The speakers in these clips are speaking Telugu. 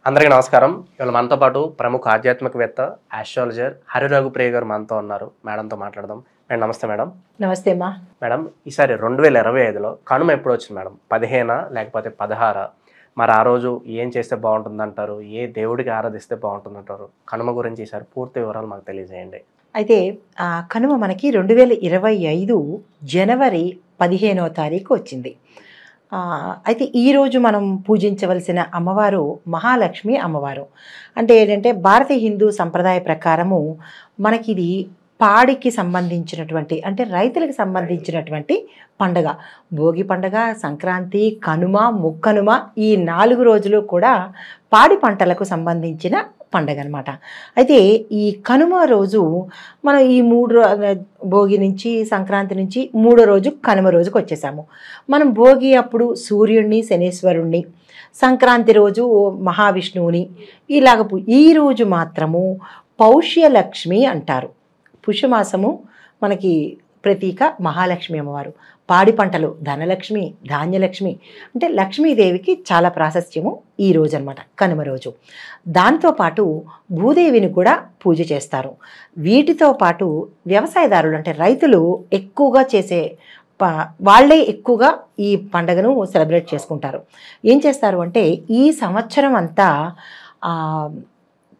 అందరికీ నమస్కారం. ఇవాళ మనతో పాటు ప్రముఖ ఆధ్యాత్మికవేత్త ఆస్ట్రాలజర్ హరి రఘుప్రియ గారు మనతో ఉన్నారు. మేడంతో మాట్లాడదాం. మేడం నమస్తే. మేడం నమస్తే అమ్మా. మేడం, ఈసారి 2025లో కనుమ ఎప్పుడు వచ్చింది మేడం? 15 లేకపోతే 16? మరి ఆ రోజు ఏం చేస్తే బాగుంటుందంటారు? ఏ దేవుడికి ఆరాధిస్తే బాగుంటుందంటారు? కనుమ గురించి ఈసారి పూర్తి వివరాలు మాకు తెలియజేయండి. అయితే కనుమ మనకి 2025 జనవరి 15వ తారీఖు వచ్చింది. అయితే ఈరోజు మనం పూజించవలసిన అమ్మవారు మహాలక్ష్మి అమ్మవారు. అంటే ఏంటంటే భారతీయ హిందూ సంప్రదాయ ప్రకారము మనకి ఇది పాడికి సంబంధించినటువంటి, అంటే రైతులకు సంబంధించినటువంటి పండగ. భోగి పండగ, సంక్రాంతి, కనుమ, ముక్కనుమ, ఈ 4 రోజులు కూడా పాడి పంటలకు సంబంధించిన పండగ అనమాట. అయితే ఈ కనుమ రోజు మనం ఈ భోగి నుంచి సంక్రాంతి నుంచి 3వ రోజు కనుమ రోజుకి వచ్చేసాము. మనం భోగి అప్పుడు సూర్యుడిని, శనేశ్వరుణ్ణి, సంక్రాంతి రోజు మహావిష్ణువుని, ఇలాగ ఈ రోజు మాత్రము పౌష్యలక్ష్మి అంటారు. పుష్యమాసము మనకి ప్రతీక మహాలక్ష్మి అమ్మవారు. పాడి పంటలు ధనలక్ష్మి, ధాన్యలక్ష్మి, అంటే లక్ష్మీదేవికి చాలా ప్రాశస్త్యము ఈ రోజు అనమాట, కనుమ రోజు. దాంతోపాటు భూదేవిని కూడా పూజ చేస్తారు. వీటితో పాటు వ్యవసాయదారులు అంటే రైతులు ఎక్కువగా చేసే వాళ్ళే ఎక్కువగా ఈ పండుగను సెలబ్రేట్ చేసుకుంటారు. ఏం చేస్తారు అంటే ఈ సంవత్సరం అంతా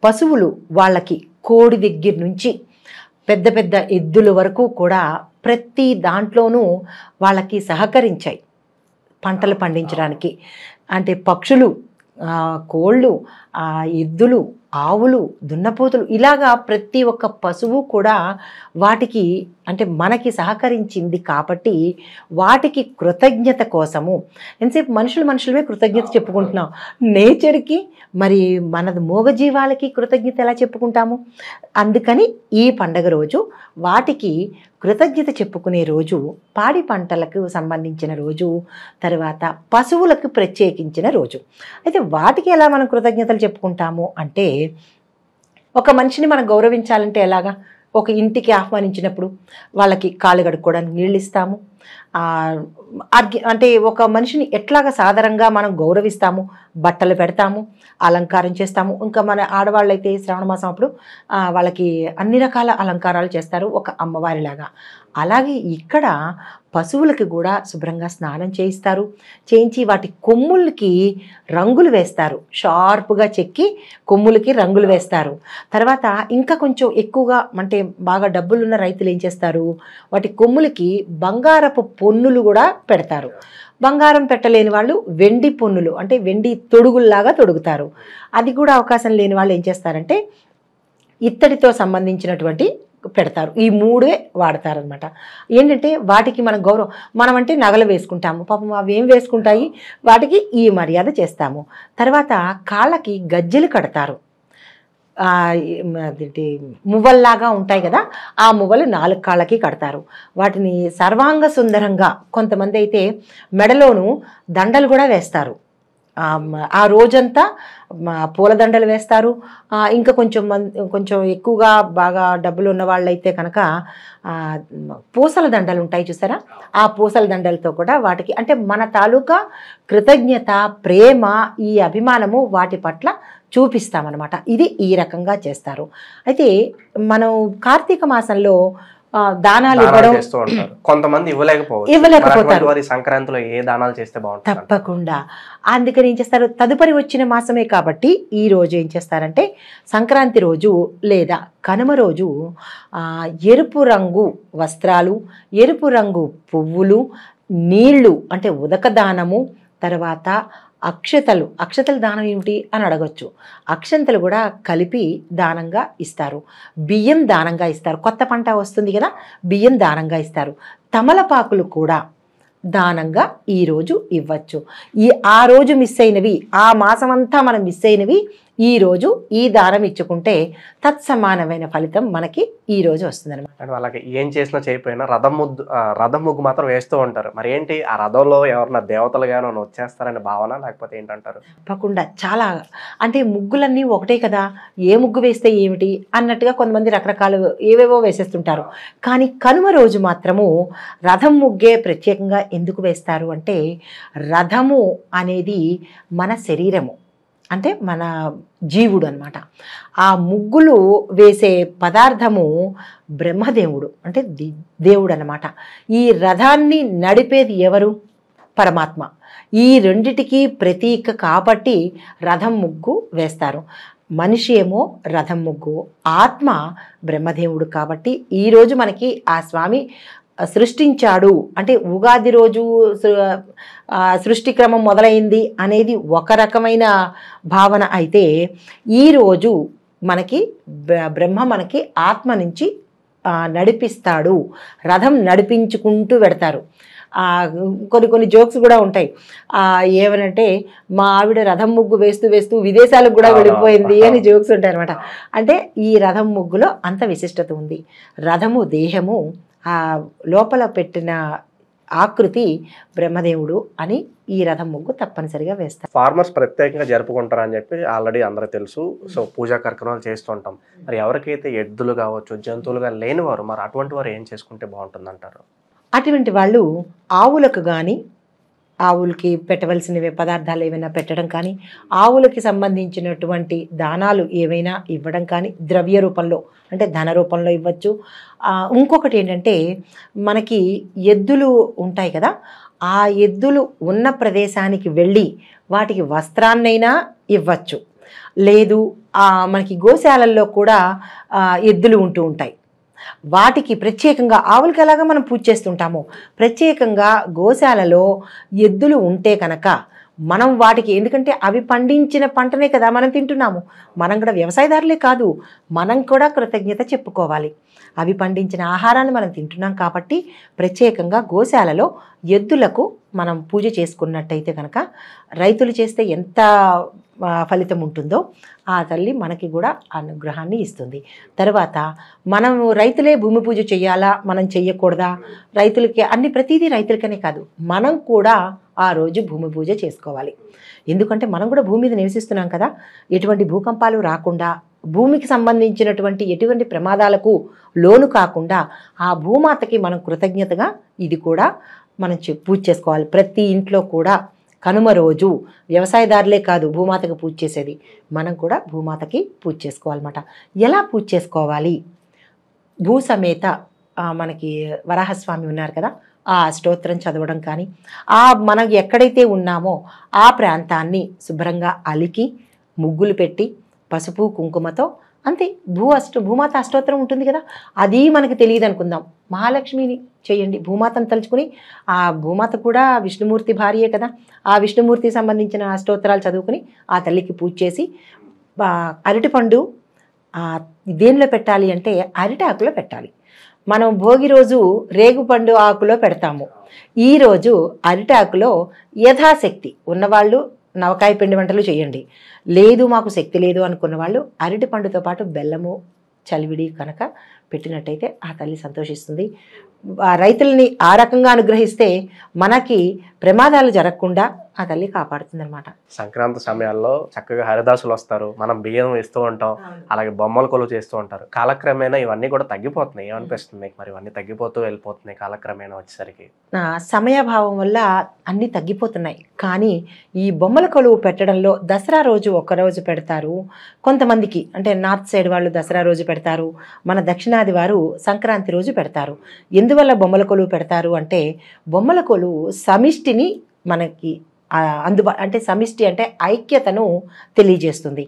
పశువులు వాళ్ళకి కోడి దగ్గర నుంచి పెద్ద పెద్ద ఎద్దుల వరకు కూడా ప్రతి దాంట్లోనూ వాళ్ళకి సహకరించాయి పంటలు పండించడానికి. అంటే పక్షులు, కోళ్ళు, ఎద్దులు, ఆవులు, దున్నపోతులు, ఇలాగా ప్రతి ఒక్క పశువు కూడా వాటికి అంటే మనకి సహకరించింది కాబట్టి వాటికి కృతజ్ఞత కోసము ఎంతసేపు మనుషులమే కృతజ్ఞత చెప్పుకుంటున్నాం. నేచర్కి మరి మనది మూగజీవాలకి కృతజ్ఞత ఎలా చెప్పుకుంటాము? అందుకని ఈ పండగ రోజు వాటికి కృతజ్ఞత చెప్పుకునే రోజు, పాడి పంటలకు సంబంధించిన రోజు, తర్వాత పశువులకు ప్రత్యేకించిన రోజు. అయితే వాటికి ఎలా మనం కృతజ్ఞతలు చెప్పుకుంటాము అంటే, ఒక మనిషిని మనం గౌరవించాలంటే ఎలాగా? ఒక ఇంటికి ఆహ్వానించినప్పుడు వాళ్ళకి కాళ్ళు కడుక్కోవడానికి నీళ్ళు ఇస్తాము. అంటే ఒక మనిషిని ఎట్లాగా సాధారణంగా మనం గౌరవిస్తాము, బట్టలు పెడతాము, అలంకారం చేస్తాము. ఇంకా మన ఆడవాళ్ళైతే శ్రావణ మాసం అప్పుడు వాళ్ళకి అన్ని రకాల అలంకారాలు చేస్తారు ఒక అమ్మవారిలాగా. అలాగే ఇక్కడ పశువులకి కూడా శుభ్రంగా స్నానం చేయించి వాటి కొమ్ములకి రంగులు వేస్తారు. షార్ప్గా చెక్కి కొమ్ములకి రంగులు వేస్తారు. తర్వాత ఇంకా కొంచెం ఎక్కువగా అంటే బాగా డబ్బులున్న రైతులు ఏం చేస్తారు, వాటి కొమ్ములకి బంగారపు పొన్నులు కూడా పెడతారు. బంగారం పెట్టలేని వాళ్ళు వెండి పొన్నులు అంటే వెండి తొడుగుల్లాగా తొడుగుతారు. అది కూడా అవకాశం లేని వాళ్ళు ఏం చేస్తారంటే ఇత్తడితో సంబంధించినటువంటి పెడతారు. ఈ 3 వాడతారనమాట. ఏంటంటే వాటికి మన గౌరవం, మనం అంటే నగలు వేసుకుంటాము, పాపం అవి ఏం వేసుకుంటాయి, వాటికి ఈ మర్యాద చేస్తాము. తర్వాత కాళ్ళకి గజ్జెలు కడతారు. అదేంటి మువ్వల్లాగా ఉంటాయి కదా, ఆ మువ్వలు 4 కాళ్ళకి కడతారు. వాటిని సర్వాంగ సుందరంగా, కొంతమంది అయితే మెడలోను దండలు కూడా వేస్తారు. ఆ రోజంతా పూలదండలు వేస్తారు. ఇంకా కొంచెం ఎక్కువగా బాగా డబ్బులు ఉన్న వాళ్ళైతే కనుక పూసల దండలు ఉంటాయి చూసారా, ఆ పూసల దండలతో కూడా వాటికి అంటే మన తాలూకా కృతజ్ఞత, ప్రేమ, ఈ అభిమానము వాటి పట్ల చూపిస్తామన్నమాట. ఇది ఈ రకంగా చేస్తారు. అయితే మనం కార్తీక మాసంలో దానాలు ఇవ్వడం, కొంతమంది ఇవ్వలేకపోతారు. సంక్రాంతిలో ఏ దానాలు చేస్తే బాగుంటుంది? తప్పకుండా. అందుకని ఏం చేస్తారు, తదుపరి వచ్చిన మాసమే కాబట్టి ఈ రోజు ఏం చేస్తారంటే సంక్రాంతి రోజు లేదా కనుమ రోజు ఎరుపు రంగు వస్త్రాలు, ఎరుపు రంగు పువ్వులు, నీళ్లు అంటే ఉదక దానము, తర్వాత అక్షతలు దానం ఏమిటి అని అడగొచ్చు. అక్షంతలు కూడా కలిపి దానంగా ఇస్తారు. బియ్యం దానంగా ఇస్తారు. కొత్త పంట వస్తుంది కదా, బియ్యం దానంగా ఇస్తారు. తమలపాకులు కూడా దానంగా ఈరోజు ఇవ్వచ్చు. ఆ రోజు మిస్ అయినవి, ఆ మాసం అంతా మనం మిస్ అయినవి ఈరోజు ఈ దానం ఇచ్చుకుంటే తత్సమానమైన ఫలితం మనకి ఈరోజు వస్తుందన్నమాట. వాళ్ళకి ఏం చేసినా చేయకపోయినా రథం ముగ్గు మాత్రం వేస్తూ ఉంటారు. మరి ఏంటి ఆ రథంలో ఎవరన్నా దేవతలు గానో వచ్చేస్తారనే భావన, లేకపోతే ఏంటంటారు? తప్పకుండా. చాలా అంటే ముగ్గులన్నీ ఒకటే కదా, ఏ ముగ్గు వేస్తే ఏమిటి అన్నట్టుగా కొంతమంది రకరకాలు ఏవేవో వేసేస్తుంటారు. కానీ కనుమ రోజు మాత్రము రథం ముగ్గే ప్రత్యేకంగా ఎందుకు వేస్తారు అంటే, రథము అనేది మన శరీరము. అంటే మన జీవుడు అన్నమాట. ఆ ముగ్గులు వేసే పదార్థము బ్రహ్మదేవుడు, అంటే దేవుడు అన్నమాట. ఈ రథాన్ని నడిపేది ఎవరు? పరమాత్మ. ఈ రెండిటికి ప్రతీక కాబట్టి రథం ముగ్గు వేస్తారు. మనిషి ఏమో రథం ముగ్గు, ఆత్మ బ్రహ్మదేవుడు. కాబట్టి ఈరోజు మనకి ఆ స్వామి సృష్టించాడు అంటే ఉగాది రోజు సృష్టి క్రమం మొదలైంది అనేది ఒక రకమైన భావన అయితే, ఈరోజు మనకి బ్రహ్మ మనకి ఆత్మ నుంచి నడిపిస్తాడు, రథం నడిపించుకుంటూ పెడతారు. కొన్ని జోక్స్ కూడా ఉంటాయి. ఏమనంటే మా ఆవిడ రథం ముగ్గు వేస్తూ వేస్తూ విదేశాలకు కూడా వెళ్ళిపోయింది అని జోక్స్ ఉంటాయి అనమాట. అంటే ఈ రథం ముగ్గులో అంత విశిష్టత ఉంది. రథము దేహము, ఆ లోపల పెట్టిన ఆకృతి బ్రహ్మదేవుడు అని ఈ రథం ముగ్గు తప్పనిసరిగా వేస్తారు. ఫార్మర్స్ ప్రత్యేకంగా జరుపుకుంటారని చెప్పి ఆల్రెడీ అందరూ తెలుసు. సో పూజా కార్యక్రమాలు చేస్తుంటాం. మరి ఎవరికైతే ఎద్దులు కావచ్చు, జంతువులుగా లేనివారు, మరి అటువంటి వారు ఏం చేసుకుంటే బాగుంటుంది అంటారు? అటువంటి వాళ్ళు ఆవులకు కానీ, ఆవులకి పెట్టవలసినవి పదార్థాలు ఏమైనా పెట్టడం కానీ, ఆవులకి సంబంధించినటువంటి దానాలు ఏవైనా ఇవ్వడం కానీ, ద్రవ్య రూపంలో అంటే ధన రూపంలో ఇవ్వచ్చు. ఇంకొకటి ఏంటంటే మనకి ఎద్దులు ఉంటాయి కదా, ఆ ఎద్దులు ఉన్న ప్రదేశానికి వెళ్ళి వాటికి వస్త్రాన్నైనా ఇవ్వచ్చు. లేదు మనకి గోశాలల్లో కూడా ఎద్దులు ఉంటూ ఉంటాయి. వాటికి ప్రత్యేకంగా, ఆవులకి ఎలాగా మనం పూజ చేస్తుంటామో ప్రత్యేకంగా గోశాలలో ఎద్దులు ఉంటే కనుక మనం వాటికి, ఎందుకంటే అవి పండించిన పంటనే కదా మనం తింటున్నాము, మనం కూడా వ్యవసాయదారులే కాదు, మనం కూడా కృతజ్ఞత చెప్పుకోవాలి. అవి పండించిన ఆహారాన్ని మనం తింటున్నాం కాబట్టి ప్రత్యేకంగా గోశాలలో ఎద్దులకు మనం పూజ చేసుకున్నట్టయితే కనుక రైతులు చేస్తే ఎంత ఫలితం ఉంటుందో ఆ తల్లి మనకి కూడా అనుగ్రహాన్ని ఇస్తుంది. తర్వాత మనం రైతులే భూమి పూజ చేయాలా, మనం చెయ్యకూడదా? రైతులకి ప్రతిదీ రైతులకనే కాదు, మనం కూడా ఆ రోజు భూమి పూజ చేసుకోవాలి. ఎందుకంటే మనం కూడా భూమి మీద నివసిస్తున్నాం కదా, ఎటువంటి భూకంపాలు రాకుండా, భూమికి సంబంధించినటువంటి ఎటువంటి ప్రమాదాలకు లోను కాకుండా ఆ భూమాతకి మనం కృతజ్ఞతగా ఇది కూడా మనం పూజ చేసుకోవాలి. ప్రతి ఇంట్లో కూడా కనుమ రోజు వ్యవసాయదారులే కాదు భూమాతకి పూజ చేసేది, మనం కూడా భూమాతకి పూజ చేసుకోవాలన్నమాట. ఎలా పూజ చేసుకోవాలి? భూసమేత మనకి వరాహస్వామి ఉన్నారు కదా, ఆ స్తోత్రం చదవడం కానీ, మనం ఎక్కడైతే ఉన్నామో ఆ ప్రాంతాన్ని శుభ్రంగా అలికి ముగ్గులు పెట్టి పసుపు కుంకుమతో, అంతే. భూమాత అష్టోత్తరం ఉంటుంది కదా, అది మనకి తెలియదు అనుకుందాం, మహాలక్ష్మిని చేయండి, భూమాతను తలుచుకుని. ఆ భూమాత కూడా విష్ణుమూర్తి భార్యే కదా, ఆ విష్ణుమూర్తికి సంబంధించిన అష్టోత్తరాలు చదువుకుని ఆ తల్లికి పూజ చేసి, అరటిపండు దేనిలో పెట్టాలి అంటే అరిటాకులో పెట్టాలి. మనం భోగి రోజు రేగుపండు ఆకులో పెడతాము, ఈరోజు అరిటాకులో యథాశక్తి ఉన్నవాళ్ళు నవకాయ పిండి వంటలు చేయండి. లేదు మాకు శక్తి లేదు అనుకున్న వాళ్ళు అరటి పండుతో పాటు బెల్లము చలివిడి కనుక పెట్టినట్టయితే ఆ తల్లి సంతోషిస్తుంది. రైతుల్ని ఆ రకంగా అనుగ్రహిస్తే మనకి ప్రమాదాలు జరగకుండా ఆ తల్లి కాపాడుతుంది అనమాట. సంక్రాంతి సమయాల్లో చక్కగా హరిదాసులు వస్తారు, మనం బియ్యం ఇస్తూ ఉంటాం, అలాగే బొమ్మల కొలువు చేస్తూ ఉంటారు. కాలక్రమేణా ఇవన్నీ కూడా తగ్గిపోతున్నాయి. ఏమనిపిస్తుంది మరి ఇవన్నీ తగ్గిపోతూ వెళ్ళిపోతున్నాయి కాలక్రమేణా వచ్చేసరికి? సమయాభావం వల్ల అన్నీ తగ్గిపోతున్నాయి. కానీ ఈ బొమ్మల కొలువు పెట్టడంలో దసరా రోజు ఒక్కరోజు పెడతారు కొంతమందికి, అంటే నార్త్ సైడ్ వాళ్ళు దసరా రోజు పెడతారు, మన దక్షిణాది వారు సంక్రాంతి రోజు పెడతారు. ఎందువల్ల బొమ్మల కొలువు పెడతారు అంటే, బొమ్మల కొలువు సమిష్టిని మనకి అంటే సమిష్టి అంటే ఐక్యతను తెలియజేస్తుంది.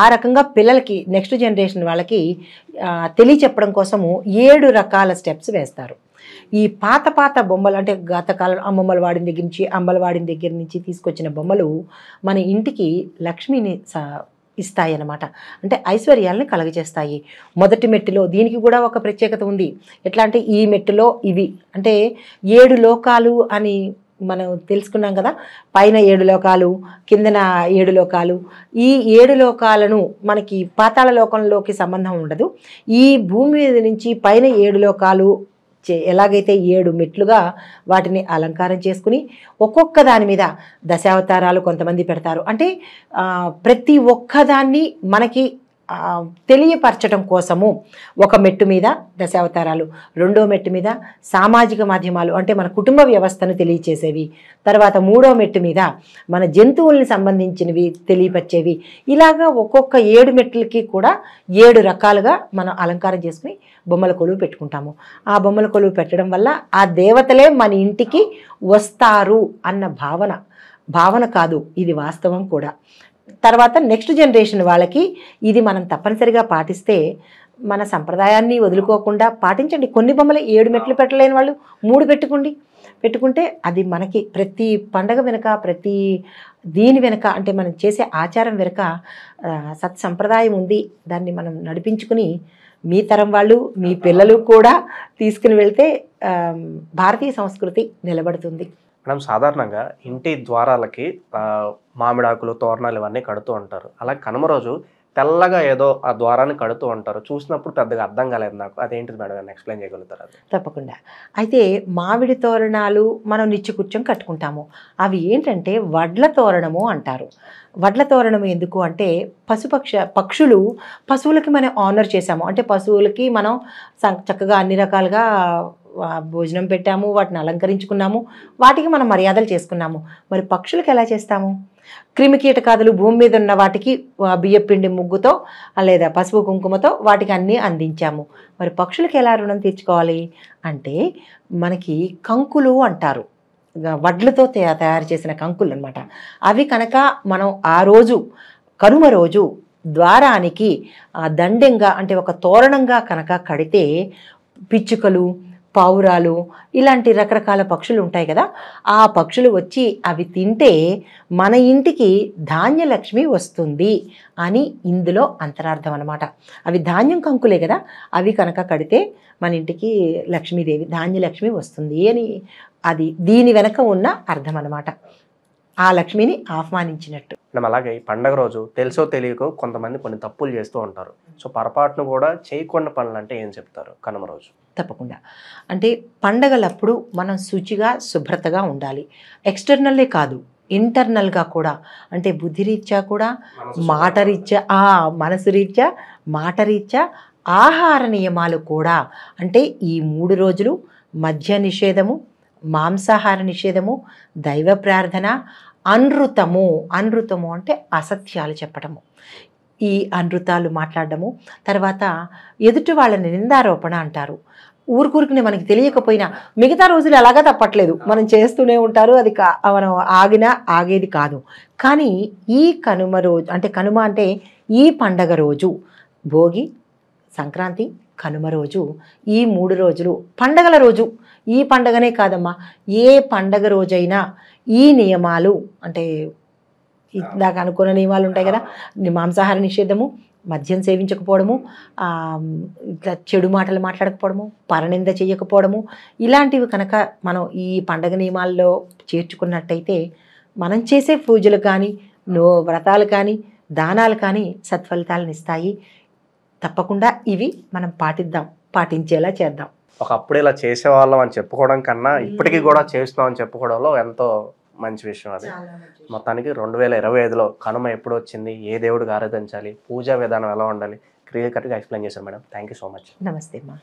ఆ రకంగా పిల్లలకి, నెక్స్ట్ జనరేషన్ వాళ్ళకి తెలియచెప్పడం కోసము 7 రకాల స్టెప్స్ వేస్తారు. ఈ పాత బొమ్మలు అంటే గతకాలం అమ్మమ్మల వాడిన దగ్గర నుంచి, అంబల వాడిన దగ్గర నుంచి తీసుకొచ్చిన బొమ్మలు మన ఇంటికి లక్ష్మిని ఇస్తాయి అన్నమాట. అంటే ఐశ్వర్యాలను కలగజేస్తాయి. మొదటి మెట్టులో దీనికి కూడా ఒక ప్రత్యేకత ఉంది. ఎట్లా అంటే ఈ మెట్టులో ఇవి అంటే 7 లోకాలు అని మనం తెలుసుకున్నాం కదా, పైన 7 లోకాలు, కిందన 7 లోకాలు. ఈ 7 లోకాలను మనకి పాతాళ లోకంలోకి సంబంధం ఉండదు. ఈ భూమి మీద నుంచి పైన 7 లోకాలు ఎలాగైతే 7 మెట్లుగా వాటిని అలంకారం చేసుకుని ఒక్కొక్క దాని మీద దశావతారాలు కొంతమంది పెడతారు. అంటే ప్రతి ఒక్కదాన్ని మనకి తెలియపరచడం కోసము ఒక మెట్టు మీద దశావతారాలు, రెండో మెట్టు మీద సామాజిక మాధ్యమాలు అంటే మన కుటుంబ వ్యవస్థను తెలియచేసేవి, తర్వాత మూడో మెట్టు మీద మన జంతువుల్ని సంబంధించినవి తెలియపరిచేవి. ఇలాగా ఒక్కొక్క 7 మెట్లకి కూడా 7 రకాలుగా మనం అలంకారం చేసుకుని బొమ్మల కొలువు పెట్టుకుంటాము. ఆ బొమ్మల కొలువు పెట్టడం వల్ల ఆ దేవతలే మన ఇంటికి వస్తారు అన్న భావన కాదు, ఇది వాస్తవం కూడా. తర్వాత నెక్స్ట్ జనరేషన్ వాళ్ళకి ఇది మనం తప్పనిసరిగా పాటిస్తే, మన సంప్రదాయాన్ని వదులుకోకుండా పాటించండి. కొన్ని బొమ్మలు 7 మెట్లు పెట్టలేని వాళ్ళు 3 పెట్టుకుంటే అది మనకి ప్రతి పండగ వెనుక, ప్రతి దీని వెనుక అంటే మనం చేసే ఆచారం వెనుక సత్సంప్రదాయం ఉంది. దాన్ని మనం నడిపించుకుని మీ తరం వాళ్ళు, మీ పిల్లలు కూడా తీసుకుని వెళ్తే భారతీయ సంస్కృతి నిలబడుతుంది. మేడం, సాధారణంగా ఇంటి ద్వారాలకి మామిడాకులు, తోరణాలు ఇవన్నీ కడుతూ ఉంటారు. అలాగే కనుమ రోజు తెల్లగా ఏదో ఆ ద్వారాన్ని కడుతూ ఉంటారు. చూసినప్పుడు పెద్దగా అర్థం కాలేదు నాకు. అదేంటిది మేడం, ఎక్స్ప్లెయిన్ చేయగలుగుతారు? అది తప్పకుండా. అయితే మామిడి తోరణాలు మనం నిత్యకృత్యం కట్టుకుంటాము. అవి ఏంటంటే వడ్ల తోరణము అంటారు. వడ్ల తోరణం ఎందుకు అంటే పశువులకి మనం ఆనర్ చేసాము. అంటే పశువులకి మనం చక్కగా అన్ని రకాలుగా భోజనం పెట్టాము, వాటిని అలంకరించుకున్నాము, వాటికి మనం మర్యాదలు చేసుకున్నాము. మరి పక్షులకు ఎలా చేస్తాము? క్రిమికీటకాదులు భూమి మీద ఉన్న వాటికి బియ్యపిండి ముగ్గుతో లేదా పసుపు కుంకుమతో వాటికి అన్నీ అందించాము. మరి పక్షులకి ఎలా రుణం తీర్చుకోవాలి అంటే మనకి కంకులు అంటారు, వడ్లతో తయారు చేసిన కంకులు అనమాట. అవి కనుక మనం ఆ రోజు కనుమ రోజు ద్వారానికి దండెంగా అంటే ఒక తోరణంగా కనుక కడితే పిచ్చుకలు, పావురాలు ఇలాంటి రకరకాల పక్షులు ఉంటాయి కదా, ఆ పక్షులు వచ్చి అవి తింటే మన ఇంటికి ధాన్యలక్ష్మి వస్తుంది అని ఇందులో అంతరార్థం అనమాట. అవి ధాన్యం కంకులే కదా, అవి కనుక కడితే మన ఇంటికి లక్ష్మీదేవి, ధాన్యలక్ష్మి వస్తుంది అని అది దీని వెనక ఉన్న అర్థం అనమాట. ఆ లక్ష్మిని ఆహ్వానించినట్టు. మనం అలాగే ఈ పండగ రోజు తెలుసో తెలియకో కొంతమంది కొన్ని తప్పులు చేస్తూ ఉంటారు. సో పొరపాటును కూడా చేయకుండా పనులు అంటే ఏం చెప్తారు కనుమ రోజు? తప్పకుండా. అంటే పండగలప్పుడు మనం శుచిగా, శుభ్రతగా ఉండాలి. ఎక్స్టర్నల్లే కాదు, ఇంటర్నల్గా కూడా. అంటే బుద్ధిరీత్యా కూడా, మనసు రీత్యా, మాట రీత్యా, ఆహార నియమాలు కూడా. అంటే ఈ 3 రోజులు మద్య నిషేధము, మాంసాహార నిషేధము, దైవ ప్రార్థన, అనృతము అంటే అసత్యాలు చెప్పడము, ఈ అనృతాలు మాట్లాడడము, తర్వాత ఎదుటి వాళ్ళని నిందారోపణ అంటారు. ఊరికూరికి మనకి తెలియకపోయినా మిగతా రోజులు ఎలాగా తప్పట్లేదు, మనం చేస్తూనే ఉంటారు, అది మనం ఆగేది కాదు. కానీ ఈ కనుమ రోజు అంటే కనుమ అంటే ఈ పండగ రోజు, భోగి, సంక్రాంతి, కనుమ రోజు, ఈ 3 రోజులు పండగల రోజు. ఈ పండగనే కాదమ్మా, ఏ పండగ రోజైనా ఈ నియమాలు అంటే ఇందాక అనుకున్న నియమాలు ఉంటాయి కదా, మాంసాహార నిషేధము, మద్యం సేవించకపోవడము, ఇట్లా చెడు మాటలు మాట్లాడకపోవడము, పరనింద చేయకపోవడము, ఇలాంటివి కనుక మనం ఈ పండగ నియమాల్లో చేర్చుకున్నట్టయితే మనం చేసే పూజలు కానీ, వ్రతాలు కానీ, దానాలు కానీ సత్ఫలితాలను ఇస్తాయి. తప్పకుండా ఇవి మనం పాటించేలా చేద్దాం. ఒకప్పుడు ఇలా చేసేవాళ్ళం అని చెప్పుకోవడం కన్నా ఇప్పటికీ కూడా చేస్తున్నాం అని చెప్పుకోవడంలో ఎంతో మంచి విషయం అది. మొత్తానికి 2025లో కనుమ ఎప్పుడు వచ్చింది, ఏ దేవుడికి ఆరాధించాలి, పూజా విధానం ఎలా ఉండాలి, క్లియర్ కట్గా ఎక్స్ప్లెయిన్ చేశారు madam. Thank you so much. నమస్తే అమ్మా.